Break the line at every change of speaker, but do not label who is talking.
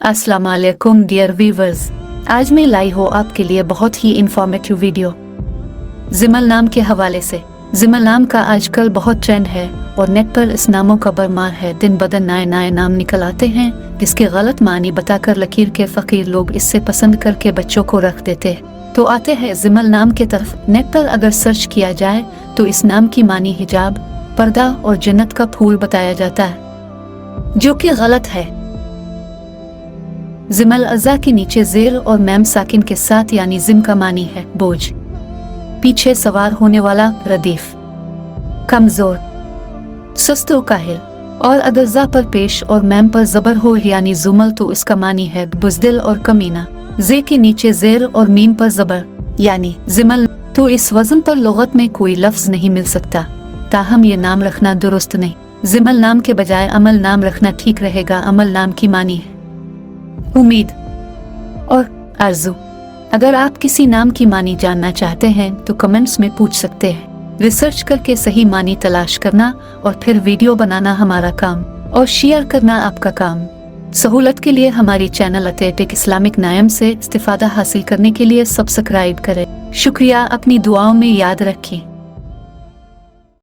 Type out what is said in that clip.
अस्सलाम वालेकुम dear viewers, आज मैं लाई हूँ आपके लिए बहुत ही इंफॉर्मेटिव वीडियो जिमल नाम के हवाले से। जिमल नाम का आजकल बहुत ट्रेंड है और नेट पर इस नामों का बरमार है। दिन बदन नए नए नाम निकल आते हैं जिसके गलत मानी बताकर लकीर के फकीर लोग इससे पसंद करके बच्चों को रख देते हैं। तो आते हैं जिमल नाम के तरफ। नेट पर अगर सर्च किया जाए तो इस नाम की मानी हिजाब, पर्दा और जन्नत का फूल बताया जाता है, जो कि गलत है। जिमल अज़ा के नीचे जेर और मैम साकिन के साथ यानी जिम का मानी है बोझ, पीछे सवार होने वाला, रदीफ, कमजोर, सुस्त व काहिल। और अगर ज़ा पर पेश और मैम पर जबर हो यानी जुमल तो इसका मानी है बुज़दिल और कमीना। जे के नीचे जेर और मीम पर जबर यानी जिमल, तो इस वजन पर लुगत में कोई लफ्ज नहीं मिल सकता। ताहम ये नाम रखना दुरुस्त नहीं। जिमल नाम के बजाय अमल नाम रखना ठीक रहेगा। अमल नाम की मानी है उम्मीद और आरज़ू। अगर आप किसी नाम की मानी जानना चाहते हैं तो कमेंट्स में पूछ सकते हैं। रिसर्च करके सही मानी तलाश करना और फिर वीडियो बनाना हमारा काम और शेयर करना आपका काम। सहूलत के लिए हमारी चैनल एथेटिक इस्लामिक नायम से इस्तिफादा हासिल करने के लिए सब्सक्राइब करें। शुक्रिया। अपनी दुआओं में याद रखें।